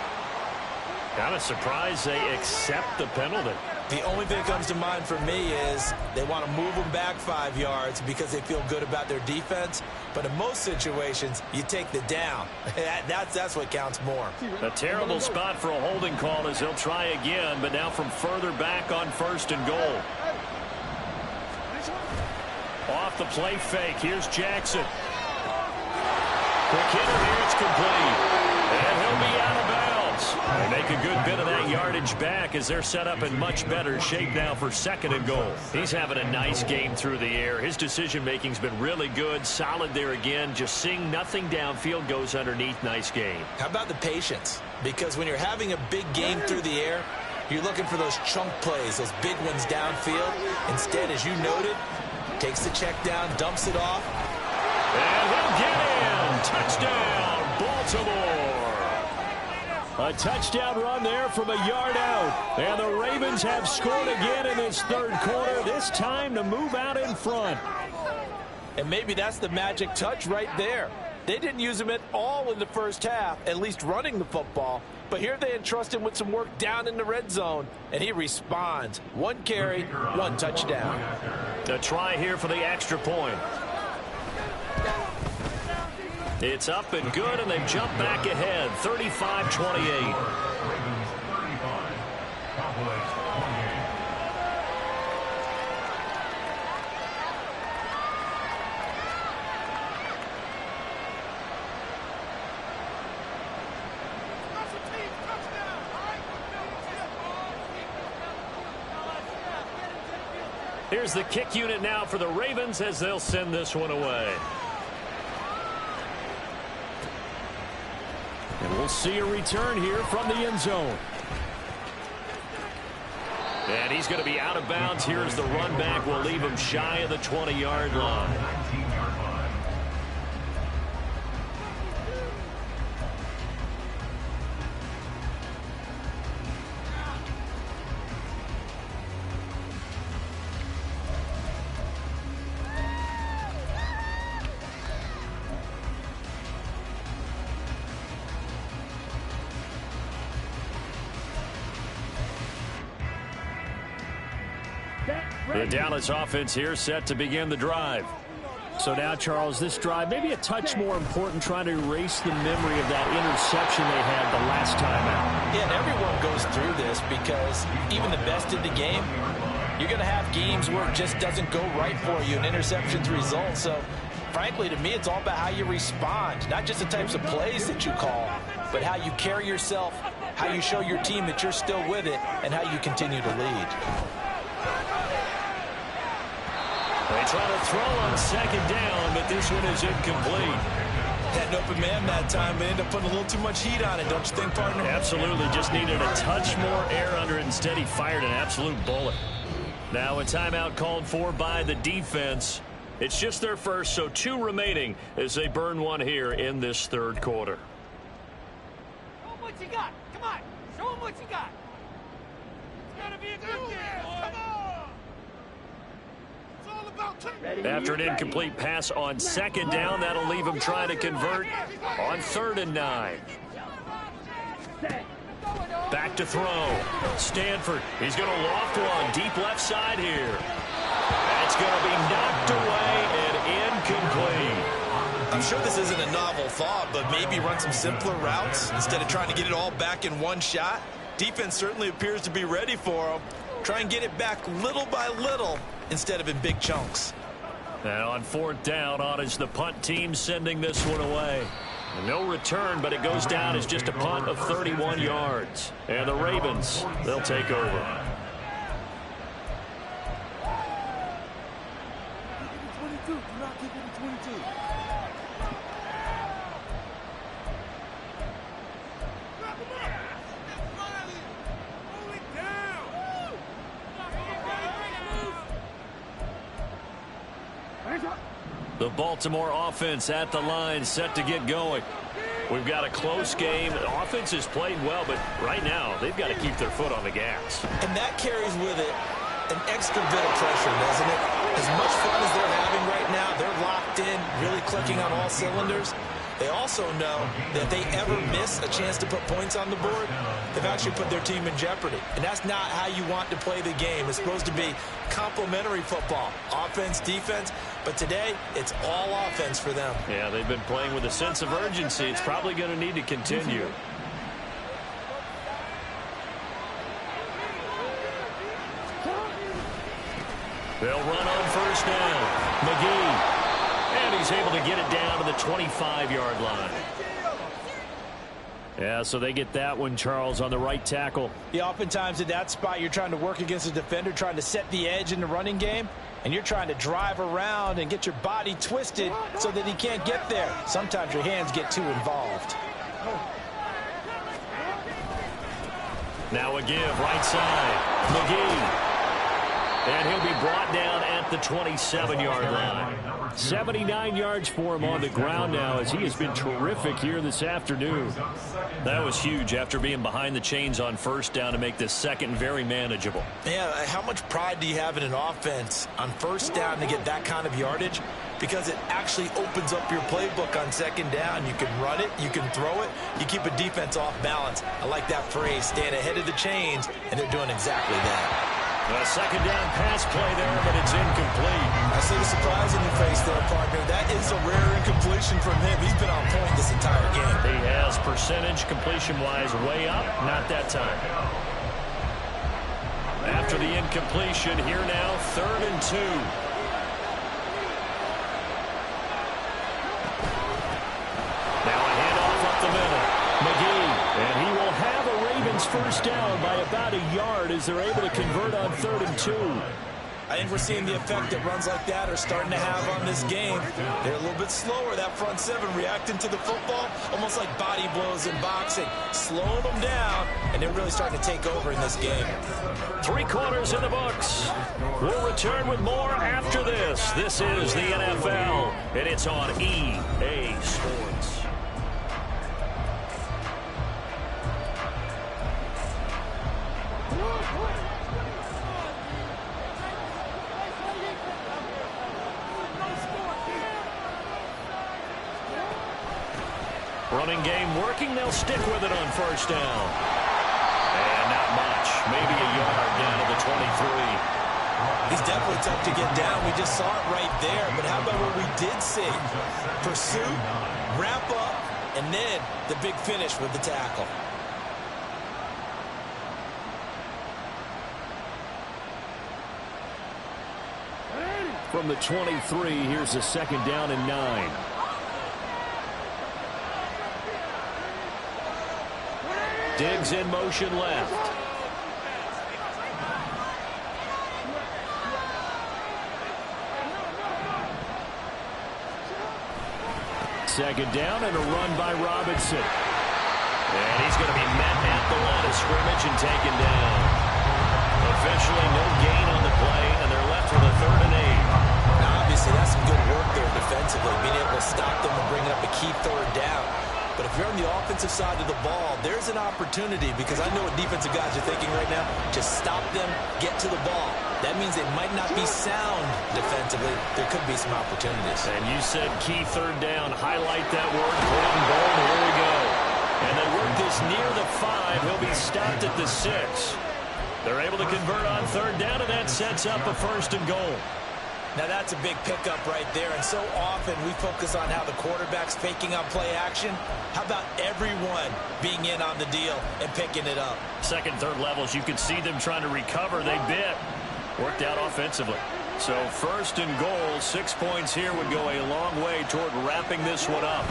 Kind of surprised they accept the penalty.
The only thing that comes to mind for me is they want to move them back 5 yards because they feel good about their defense. But in most situations, you take the down. That's what counts more.
A terrible spot for a holding call as they'll try again, but now from further back on 1st and goal. Off the play fake. Here's Jackson. Quick hitter here. It's complete. And he'll be out of bounds. They make a good bit of that yardage back as they're set up in much better shape now for 2nd and goal. He's having a nice game through the air. His decision-making's been really good. Solid there again. Just seeing nothing downfield goes underneath. Nice game.
How about the patience? Because when you're having a big game through the air, you're looking for those chunk plays, those big ones downfield. Instead, as you noted, takes the check down, dumps it off.
And he'll get in. Touchdown, Baltimore. A touchdown run there from a yard out. And the Ravens have scored again in this 3rd quarter, this time to move out in front.
And maybe that's the magic touch right there. They didn't use him at all in the first half, at least running the football. But here they entrust him with some work down in the red zone, and he responds. 1 carry, 1 touchdown.
A try here for the extra point. It's up and good, and they've jumped back ahead, 35-28.
Ravens 35, Cowboys 28.
Here's the kick unit now for the Ravens as they'll send this one away. And we'll see a return here from the end zone. And he's going to be out of bounds here as the run back will leave him shy of the 20-yard line.
19-yard line.
The Dallas offense here set to begin the drive. So now, Charles, this drive maybe a touch more important, trying to erase the memory of that interception they had the last time out.
Yeah, and everyone goes through this because even the best in the game, you're going to have games where it just doesn't go right for you, and interceptions result. So frankly, to me, it's all about how you respond, not just the types of plays that you call, but how you carry yourself, how you show your team that you're still with it, and how you continue to lead.
They try to throw on second down, but this one is incomplete.
Had an open man that time, but ended up putting a little too much heat on it, don't you think, partner?
Absolutely, just needed a touch more air under it. Instead, he fired an absolute bullet. Now a timeout called for by the defense. It's just their first, so 2 remaining as they burn one here in this third quarter.
Show them what you got. Come on. Show them what you got. It's got to be a good game. Come on. It's all about taking.
After an incomplete pass on second down, that'll leave him trying to convert on 3rd and 9. Back to throw. Stanford, he's going to loft one deep left side here. That's going to be knocked away and incomplete.
I'm sure this isn't a novel thought, but maybe run some simpler routes instead of trying to get it all back in one shot. Defense certainly appears to be ready for him. Try and get it back little by little instead of in big chunks.
And on 4th down, on is the punt team sending this one away. No return, but it goes down as just a punt of 31 yards. And the Ravens, they'll take over. The Baltimore offense at the line, set to get going. We've got a close game. The offense has played well, but right now they've got to keep their foot on the gas.
And that carries with it an extra bit of pressure, doesn't it? As much fun as they're having right now, they're locked in, really clicking on all cylinders. They also know that if they ever miss a chance to put points on the board, they've actually put their team in jeopardy. And that's not how you want to play the game. It's supposed to be complementary football, offense, defense. But today, it's all offense for them.
Yeah, they've been playing with a sense of urgency. It's probably going to need to continue. They'll run on 1st down. McGee. And he's able to get it down to the 25-yard line. Yeah, so they get that one, Charles, on the right tackle.
Yeah, oftentimes at that spot, you're trying to work against a defender, trying to set the edge in the running game, and you're trying to drive around and get your body twisted so that he can't get there. Sometimes your hands get too involved.
Now a give, right side. McGee. And he'll be brought down at the 27-yard line. 79 yards for him on the ground now as he has been terrific here this afternoon. That was huge after being behind the chains on 1st down to make this second very manageable.
Yeah, how much pride do you have in an offense on 1st down to get that kind of yardage? Because it actually opens up your playbook on 2nd down. You can run it, you can throw it, you keep a defense off balance. I like that phrase, staying ahead of the chains, and they're doing exactly that.
A 2nd down pass play there, but it's incomplete.
I see the surprise in your face there, partner. That is a rare incompletion from him. He's been on point this entire game.
He has percentage completion-wise way up. Not that time. After the incompletion, here now, 3rd and 2. Now a handoff up the middle. McGee, and he will have a Ravens 1st down by about a yard as they're able to convert on 3rd and 2.
I think we're seeing the effect that runs like that are starting to have on this game. They're a little bit slower, that front 7, reacting to the football, almost like body blows in boxing, slowing them down, and they're really starting to take over in this game.
3 quarters in the books. We'll return with more after this. This is the NFL, and it's on EA Sports. Running game working. They'll stick with it on 1st down. And not much. Maybe a yard down to the 23.
He's definitely tough to get down. We just saw it right there. But how about what we did see? Pursuit, wrap up, and then the big finish with the tackle.
from the 23. Here's a 2nd down and 9. Diggs in motion left. Second down and a run by Robinson. And he's going to be met at the line of scrimmage and taken down. Officially no gain on the play, and they're left with a 3rd and 8.
Now, obviously, that's some good work there defensively, being able to stop them and bring up a key 3rd down. But if you're on the offensive side of the ball, there's an opportunity, because I know what defensive guys are thinking right now. Just stop them, get to the ball. That means they might not be sound defensively. There could be some opportunities.
And you said key 3rd down. Highlight that word. Put it in bold. Here we go. And they work this near the 5. He'll be stopped at the 6. They're able to convert on 3rd down, and that sets up a 1st and goal.
Now that's a big pickup right there, and so often we focus on how the quarterback's faking on play action. How about everyone being in on the deal and picking it up?
2nd, 3rd levels, you can see them trying to recover. They bit. Worked out offensively. So 1st and goal, 6 points here would go a long way toward wrapping this one up.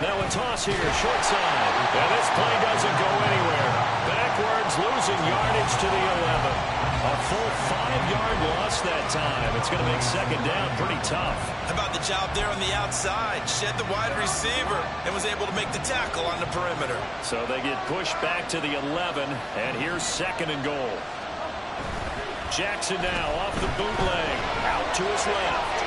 Now a toss here, short side. And this play doesn't go anywhere. Backwards, losing yardage to the 11. A full 5-yard loss that time. It's going to make 2nd down pretty tough.
How about the job there on the outside? Shed the wide receiver and was able to make the tackle on the perimeter.
So they get pushed back to the 11, and here's 2nd and goal. Jackson now off the bootleg. Out to his left.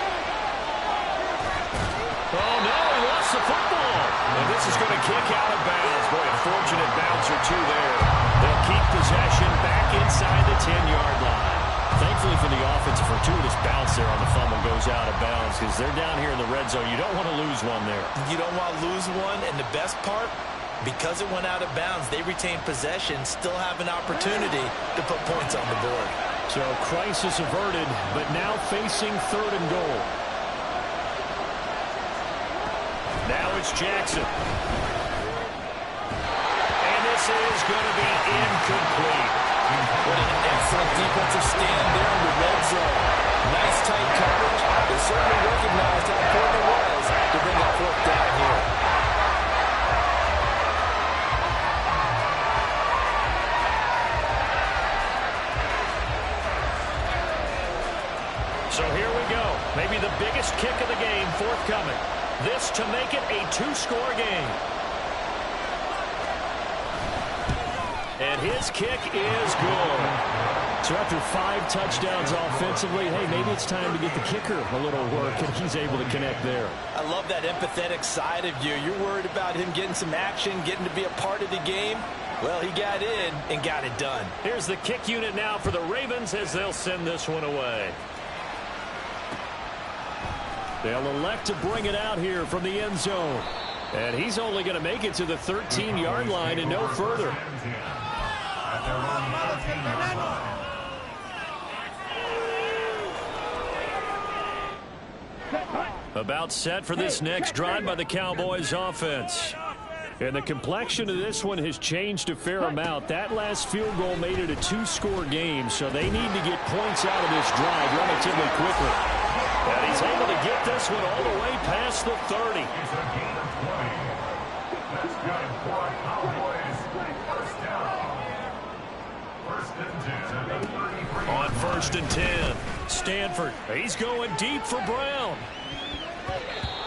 Oh, no, he lost the football. And this is going to kick out of bounds. Boy, a fortunate bounce or two there. They'll keep possession back inside the 10-yard line. Thankfully for the offense, a fortuitous bounce there on the fumble goes out of bounds because they're down here in the red zone. You don't want to lose one there.
You don't want to lose one, and the best part, because it went out of bounds, they retain possession, still have an opportunity to put points on the board.
So crisis averted, but now facing 3rd and goal. Now it's Jackson. And this is going to be incomplete.
What an excellent defensive stand there in the red zone. Nice tight coverage. They certainly recognized how important it was to bring that 4th down here.
So here we go. Maybe the biggest kick of the game forthcoming. This to make it a 2-score game. And his kick is good. So after 5 touchdowns offensively, hey, maybe it's time to get the kicker a little work, and he's able to connect there.
I love that empathetic side of you. You're worried about him getting some action, getting to be a part of the game. Well, he got in and got it done.
Here's the kick unit now for the Ravens as they'll send this one away. They'll elect to bring it out here from the end zone. And he's only going to make it to the 13-yard line and no further. About set for this next drive by the Cowboys offense. And the complexion of this one has changed a fair amount. That last field goal made it a 2-score game, so they need to get points out of this drive relatively quickly. And he's able to get this one all the way past the 30.
It's a gain of 20. That's good for Cowboys. First down. 1st and 10 at the 33.
On 1st and 10, Stanford. He's going deep for Brown.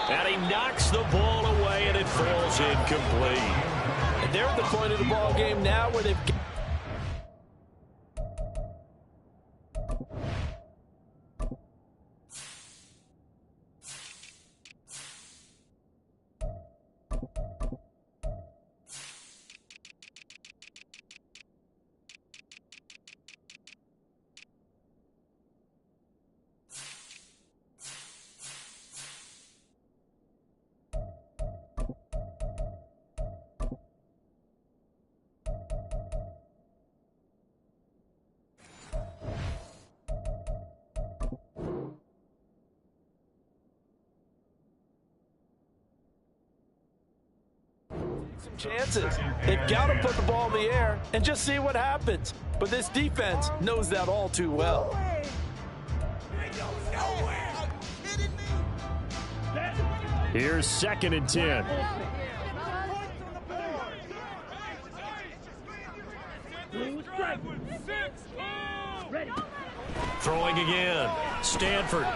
And he knocks the ball away, and it falls incomplete.
And they're at the point of the ball game now where they've got some chances. They've got to put the ball in the air and just see what happens. But this defense knows that all too well.
Here's 2nd and 10.
Ready.
Throwing again. Stanford.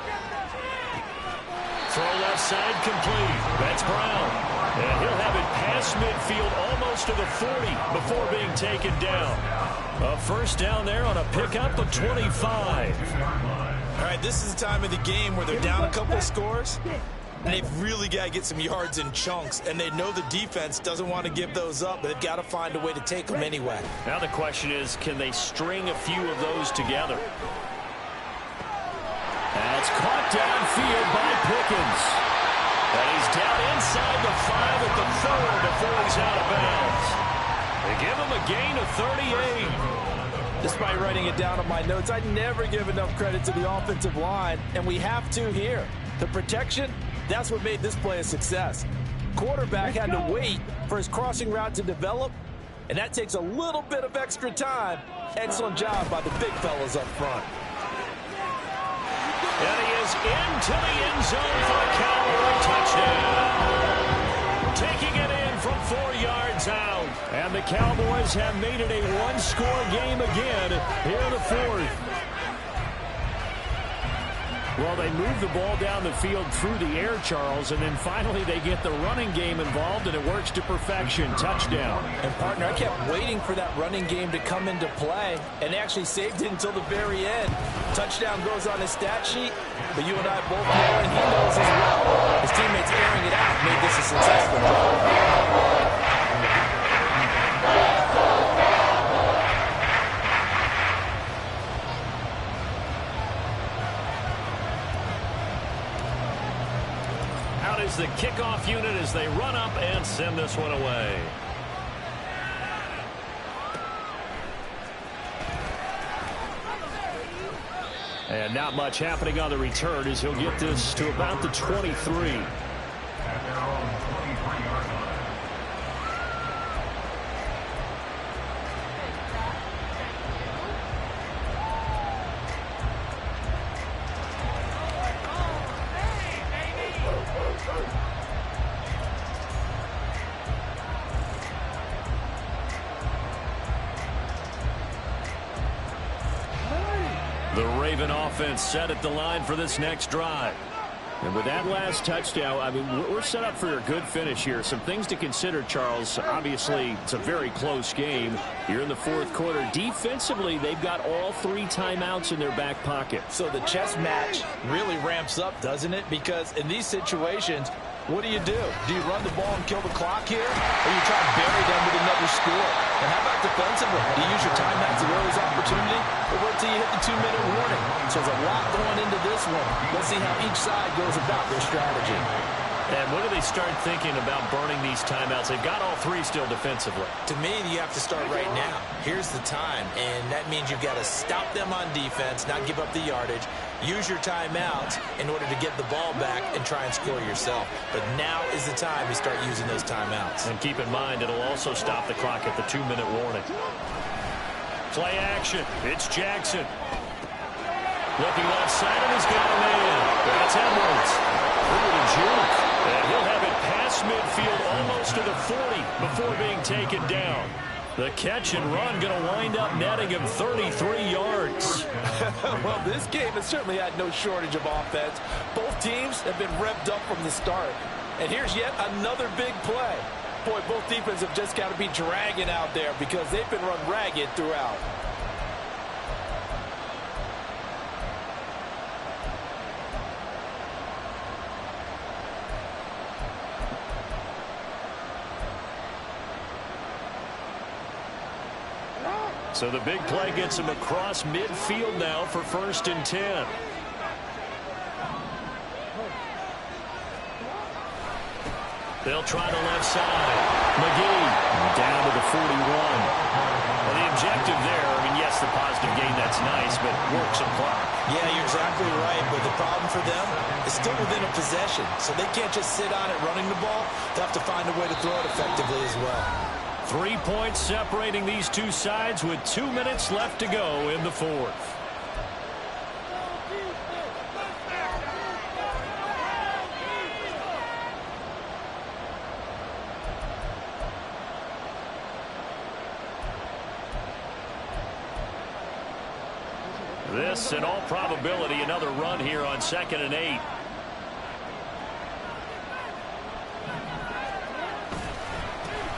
Throw left side complete. That's Brown. And he'll have it past midfield almost to the 40 before being taken down. A first down there on a pickup of 25.
All right, this is the time of the game where they're down a couple of scores, and they've really got to get some yards in chunks, and they know the defense doesn't want to give those up, but they've got to find a way to take them anyway.
Now the question is, can they string a few of those together? That's caught downfield by Pickens. And he's down inside the 5 at the 4 before he's out of bounds. They give him a gain of 38.
Despite writing it down on my notes, I never give enough credit to the offensive line, and we have to here. The protection, that's what made this play a success. Quarterback had to wait for his crossing route to develop, and that takes a little bit of extra time. Excellent job by the big fellas up front.
And he is into the end zone for a Cowboy touchdown. Taking it in from 4 yards out. And the Cowboys have made it a one-score game again here in the 4th. Well, they move the ball down the field through the air, Charles, and then finally they get the running game involved, and it works to perfection. Touchdown.
And, partner, I kept waiting for that running game to come into play, and they actually saved it until the very end. Touchdown goes on his stat sheet, but you and I both know, and he knows as well, his teammates airing it out made this a successful drive.
The kickoff unit as they run up and send this one away. And not much happening on the return as he'll get this to about the 23. The Raven offense set at the line for this next drive. And with that last touchdown, I mean, we're set up for a good finish here. Some things to consider, Charles. Obviously, it's a very close game here in the 4th quarter. Defensively, they've got all 3 timeouts in their back pocket.
So the chess match really ramps up, doesn't it? Because in these situations, what do? Do you run the ball and kill the clock here? Or you try to bury them with another score? And how about defensively? Do you use your timeouts at earliest opportunity? Or wait till you hit the 2-minute warning? So there's a lot going into this one. Let's see how each side goes about their strategy.
And when do they start thinking about burning these timeouts? They've got all 3 still defensively.
To me, you have to start right now. Here's the time, and that means you've got to stop them on defense, not give up the yardage, use your timeouts in order to get the ball back and try and score yourself. But now is the time you start using those timeouts.
And keep in mind, it'll also stop the clock at the 2-minute warning. Play action. It's Jackson. Looking left side, and he's got a man. That's Edwards. Through the juke. And he'll have it past midfield almost to the 40 before being taken down. The catch and run going to wind up netting him 33 yards.
Well, this game has certainly had no shortage of offense. Both teams have been revved up from the start. And here's yet another big play. Boy, both defenses have just got to be dragging out there because they've been run ragged throughout.
So the big play gets him across midfield now for 1st and 10. They'll try the left side. McGee down to the 41. Well, the objective there, I mean, yes, the positive gain, that's nice, but work some clock.
Yeah, you're exactly right, but the problem for them is still within a possession, so they can't just sit on it running the ball. They'll have to find a way to throw it effectively as well.
3 points separating these two sides with 2 minutes left to go in the 4th. This, in all probability, another run here on 2nd and 8.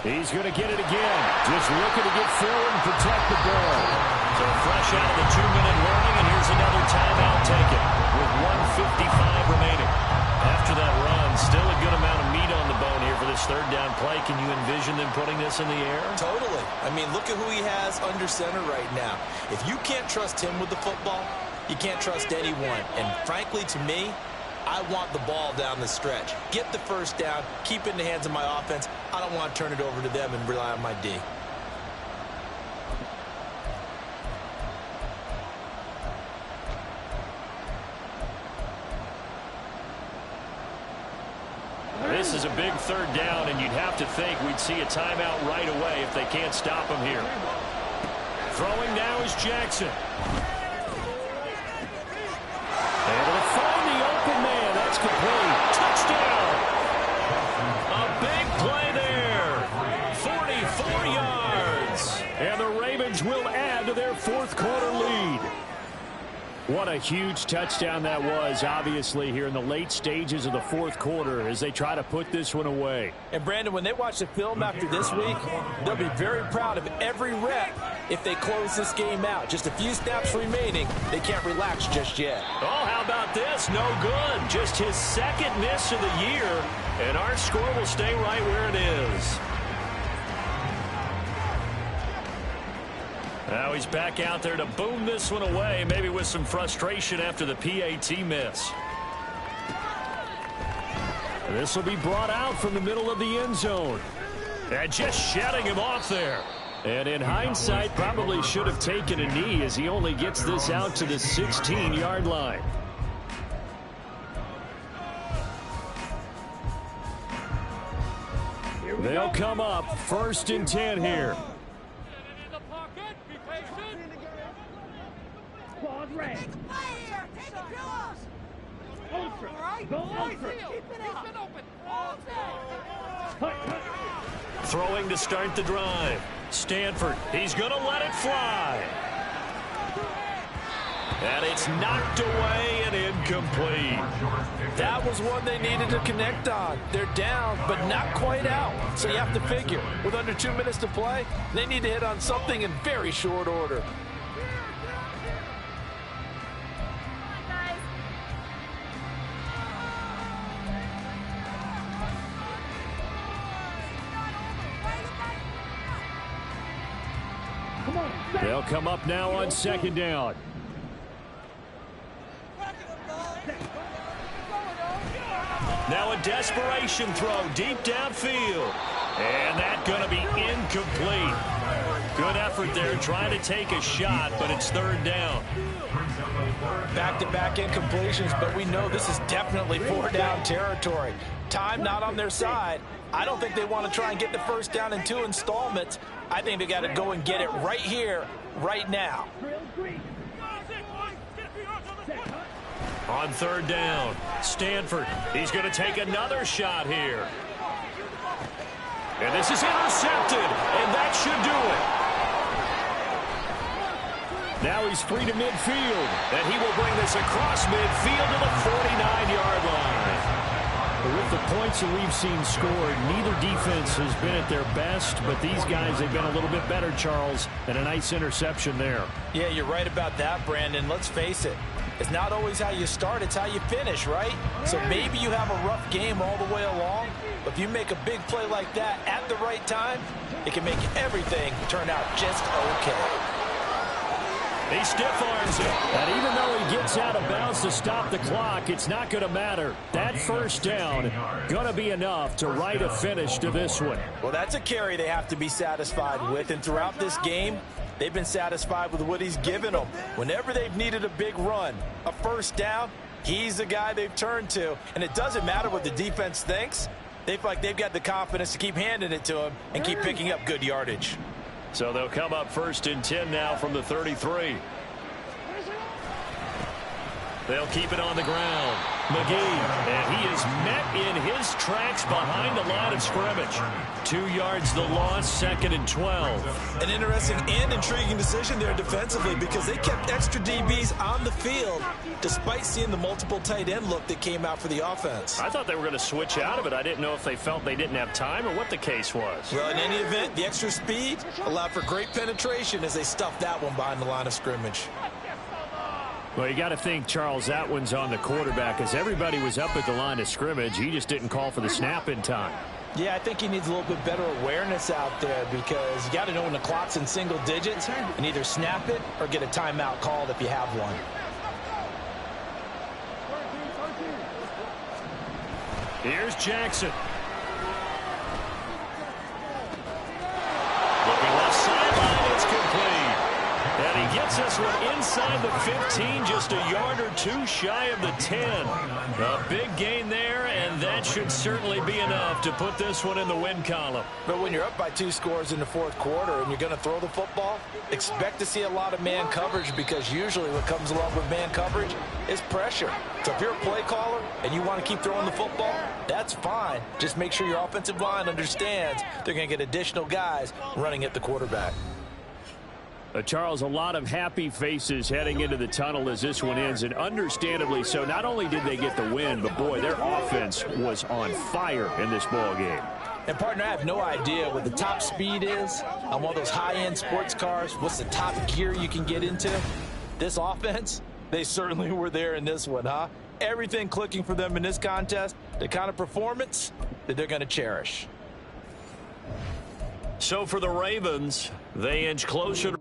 He's going to get it again. Just looking to get forward and protect the ball. So fresh out of the 2-minute warning, and here's another timeout taken with 1:55 remaining. After that run, still a good amount of meat on the bone here for this 3rd down play. Can you envision them putting this in the air?
Totally. I mean, look at who he has under center right now. If you can't trust him with the football, you can't trust anyone. And frankly, to me, I want the ball down the stretch. Get the first down, keep it in the hands of my offense. I don't want to turn it over to them and rely on my D.
This is a big 3rd down, and you'd have to think we'd see a timeout right away if they can't stop him here. Throwing now is Jackson. Able to find the open man. That's complete. Touchdown. A big play there. 44 yards. And the Ravens will add to their 4th quarter lead. What a huge touchdown that was, obviously, here in the late stages of the 4th quarter as they try to put this one away.
And, Brandon, when they watch the film after this week, they'll be very proud of every rep if they close this game out. Just a few snaps remaining. They can't relax just yet.
Oh, how about this? No good. Just his 2nd miss of the year, and our score will stay right where it is. Now he's back out there to boom this one away, maybe with some frustration after the PAT miss. This will be brought out from the middle of the end zone. And just shutting him off there. And in hindsight, probably should have taken a knee as he only gets this out to the 16-yard line. They'll come up 1st and 10 here. Throwing to start the drive. Stanford, he's going to let it fly. And it's knocked away and incomplete.
That was one they needed to connect on. They're down, but not quite out. So you have to figure, with under 2 minutes to play, they need to hit on something in very short order.
They'll come up now on 2nd down. Now a desperation throw deep downfield. And that's going to be incomplete. Good effort there trying to take a shot, but it's 3rd down.
Back-to-back incompletions, but we know this is definitely 4th-down territory. Time not on their side. I don't think they want to try and get the 1st down in 2 installments. I think they got to go and get it right here, right now.
On 3rd down, Stanford, he's going to take another shot here. And this is intercepted, and that should do it. Now he's free to midfield, and he will bring this across midfield to the 49-yard line. With the points that we've seen scored, neither defense has been at their best, but these guys have been a little bit better, Charles, and a nice interception there.
Yeah, you're right about that, Brandon. Let's face it. It's not always how you start, it's how you finish, right? So maybe you have a rough game all the way along, but if you make a big play like that at the right time, it can make everything turn out just okay.
He stiff arms it. And even though he gets out of bounds to stop the clock, it's not going to matter. That 1st down going to be enough to write a finish to this one.
Well, that's a carry they have to be satisfied with, and throughout this game, they've been satisfied with what he's given them. Whenever they've needed a big run, a 1st down, he's the guy they've turned to. And it doesn't matter what the defense thinks. They feel like they've got the confidence to keep handing it to him and keep picking up good yardage.
So they'll come up 1st and 10 now from the 33. They'll keep it on the ground. McGee, and he is met in his tracks behind the line of scrimmage. 2 yards the loss, 2nd and 12.
An interesting and intriguing decision there defensively because they kept extra DBs on the field despite seeing the multiple tight end look that came out for the offense.
I thought they were going to switch out of it. I didn't know if they felt they didn't have time or what the case was.
Well, in any event, the extra speed allowed for great penetration as they stuffed that one behind the line of scrimmage.
Well, you got to think, Charles, that one's on the quarterback as everybody was up at the line of scrimmage. He just didn't call for the snap in time.
Yeah, I think he needs a little bit better awareness out there because you got to know when the clock's in single digits and either snap it or get a timeout called if you have one.
Here's Jackson. Looking left sideline, it's complete. And he gets this one inside the 15, just a yard or two shy of the 10. A big gain there, and that should certainly be enough to put this one in the win column.
But when you're up by 2 scores in the 4th quarter and you're going to throw the football, expect to see a lot of man coverage because usually what comes along with man coverage is pressure. So if you're a play caller and you want to keep throwing the football, that's fine. Just make sure your offensive line understands they're going to get additional guys running at the quarterback.
Charles, a lot of happy faces heading into the tunnel as this one ends, and understandably so. Not only did they get the win, but, boy, their offense was on fire in this ball game.
And, partner, I have no idea what the top speed is on one of those high-end sports cars. What's the top gear you can get into? This offense, they certainly were there in this one, huh? Everything clicking for them in this contest, the kind of performance that they're going to cherish.
So for the Ravens, they inch closer to